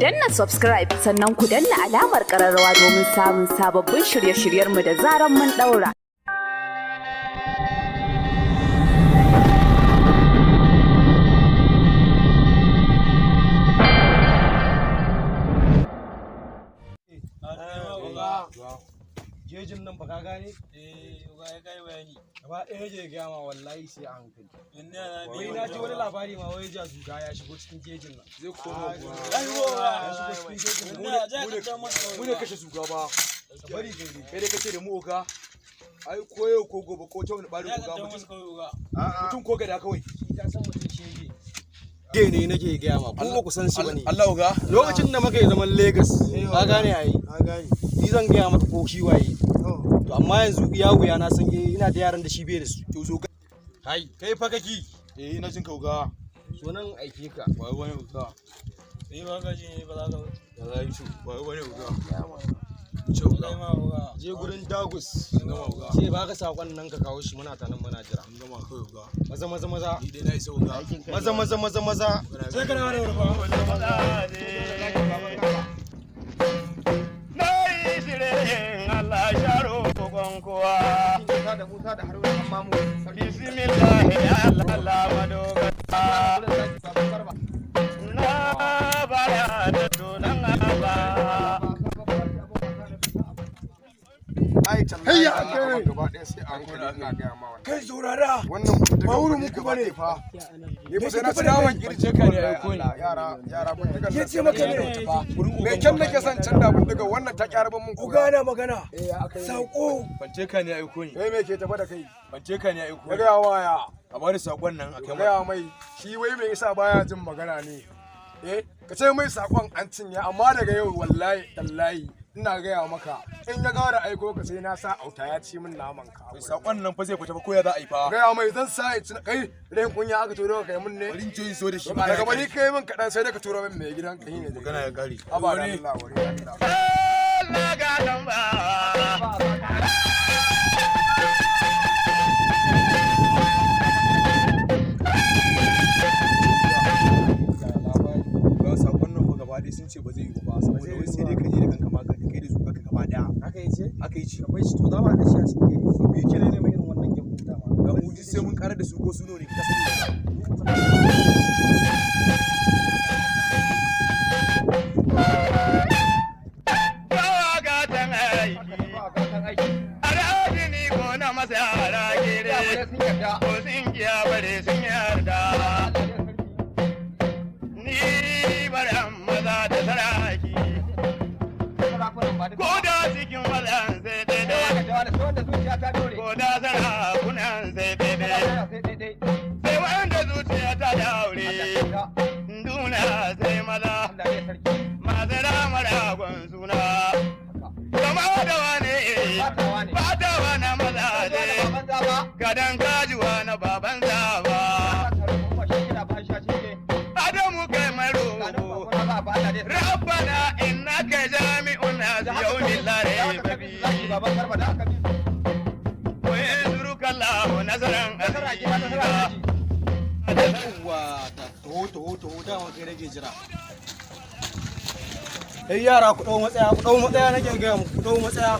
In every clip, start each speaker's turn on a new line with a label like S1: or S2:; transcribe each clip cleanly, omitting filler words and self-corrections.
S1: danna subscribe sannan ku danna alamar ƙararrawa domin samun sababbin shirye-shiryenmu da zaran mun ɗaura.
S2: Jejin nan baka gane?
S3: Ga ya kai bayani.
S2: Gaba ɗaya je ga ma wallahi sai a hankali.
S3: Wai
S2: na ji wani labari ma wai jazuga ya shigo cikin jejin nan.
S3: Zai koma
S2: ya shigo cikin jejin nan.
S4: Mu ne kashe zuga ba.
S2: Bari
S4: kai dai kace da mu oga. Ai koyo ko gobe ko ta wani bari oga mutum ko gada kawai.
S2: Ya san mutum shege. Ge ne nake gaya ma ko ba ku san shi bane.
S4: Allah oga.
S2: Lokacin da muka yi zaman Lagos, ka gane ai.
S4: Ka gane.
S2: Ni zan gaya maka ko shi waye. To amma yanzu ya wuya na san ina da yaran da shi bai da su.
S4: To zo
S2: Hai, kai fa kaki.
S4: ina jin ka oga.
S2: So nan aike ka.
S4: Wai wani oga.
S3: Ni ba ka ji ba za ka.
S4: Da zai ci. Wai wani oga.
S3: Ce uga.
S2: Je gurin Dagus.
S4: Ngama oga.
S2: Ce ba ka sakon nan ka kawo shi muna ta nan muna jira.
S4: Ngama kai oga.
S2: Maza.
S4: Ni dai na isa oga.
S2: Maza.
S3: Sai kana wani rufa.
S5: Allah sharo kogon kowa.
S2: Musa da Haruna amma mu.
S5: Bismillah ya Allah madogara. Na bara da tunan Allah.
S4: Ai tallahi
S2: Hayya,
S4: gaba ɗaya sai an kula ina ga ma wannan.
S2: Kai saurara.
S4: Wannan
S2: Ba wurin muku bane
S4: fa. Ni ba sai na ci naman kirje ka ne ai ko ne. Yara bindigar.
S2: Ya ce maka ne.
S4: Me kyan nake son canza bindigar wannan ta kyarban mun
S2: Ku gana magana.
S4: akai.
S2: Sako.
S4: Bance ka ne ai ko ne.
S2: Kai me ke tafa da kai?
S4: Bance ka ne ai ko
S2: Ya
S4: ne.
S2: ga waya.
S4: A bari sakon nan akai mu.
S2: Gaya mai shi wai me yasa baya jin magana ne. Ka ce mai sakon an cinye amma daga yau wallahi tallahi ina gaya maka in ya gara aiko ka sai na sa auta ya ci min naman ka.
S4: Sakon nan fa zai fita fa ko ya za a yi fa.
S2: Gaya mai zan sa ya ci kai rain kunya aka turo ka kai mun ne.
S4: Bari in ce so da shi.
S2: Daga bari kai min kaɗan sai da ka turo min mai gidan ka yi ne.
S4: Magana ya kare.
S2: Abada Allah wari Allah.
S5: Allah ga lamba.
S4: Ga sakon nan fa gaba dai sun ce ba zai yi ba saboda wai sai dai ka je da kanka ma ka kai da su ka gaba daya.
S2: Haka yace?
S4: Haka yi ci.
S2: Akwai shi to za mu haɗa shi a cikin gari. So me yake ne mai irin wannan game da ma.
S4: Ga mu ji sai mun karar da su ko su ne ka sani da
S5: Bawa gatan aiki. Alhaji ko na masara gire. Ko sun kiya bare sun yarda. Ni baran maza da saraki. Ko da cikin mazan sai daidai. Ko da sarakunan sai daidai. Sai wanda zuciya ta daure. Duna sai maza. Mazara maragon suna. Kama da wane fatawa na mazaje. Gadan kajuwa na baban zaba. Adamu kai maro. Rabbana innaka jami'un nas yawmin la rayba fihi. Wa yansuruka Allahu nasran azima.
S2: Yawwa ta toho dama kai rage jira. Yara ku dau matsaya nake ga mu ku dau matsaya.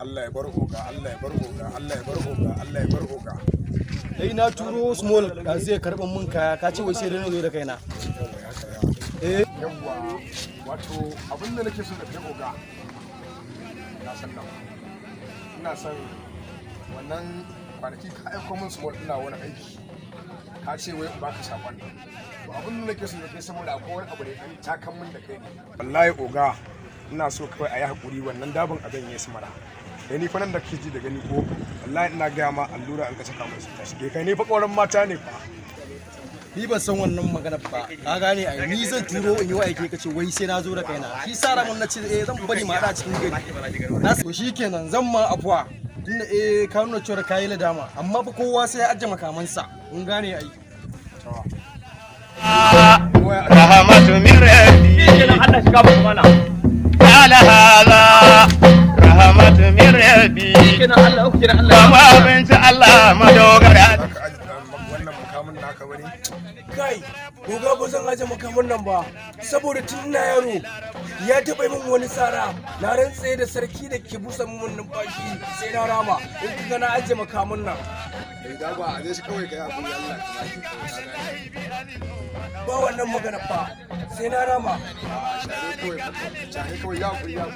S4: Allah ya bar oga, Allah ya bar oga, Allah ya bar oga, Allah ya bar oga.
S2: Na turo small da zai karban mun kaya ka ce wai sai dai zo da kaina.
S4: Yawwa, wato abin da nake so da kai oga. Na san nan. Ina son wannan kwanaki ka aiko min small ina wani aiki. Ka ce wai ba ka sakon nan. To abin da nake so da kai saboda akwai wani abu da ya takan min da kai ne. Wallahi oga, ina so kawai a yi hakuri wannan dabin abin ya samara. Da ni fa nan da kake ji da gani ko wallahi ina gaya ma allura an ka saka mai ta shige kai ni fa kauran mata ne fa.
S2: Ni ban san wannan magana ba. Ka gane ai ni zan turo in yi wa aike kace wai sai na zo da kaina. Shi sara mun nace zan bari ma da cikin gari. Na so shikenan zan ma afuwa. Tunda ka nuna cewa kai ladama amma fa kowa sai ya ajje makamansa. Kun gane ai.
S5: Rahmatu min rabbi. Allah shiga ba mana. Ala hada rahmatu min rabbi. Kama abinci Allah madogara.
S4: Wannan mukamin naka bane.
S2: Kai, goga
S6: ba zan aje makamun nan ba saboda tun ina yaro ya taɓa min wani tsara na rantse da sarki da ke busa min numfashi sai na rama in kaga na aje makamun nan.
S4: Da ba a shi kawai kai abin Allah
S6: ba wannan magana fa sai na rama.
S4: share kawai ya kuri ya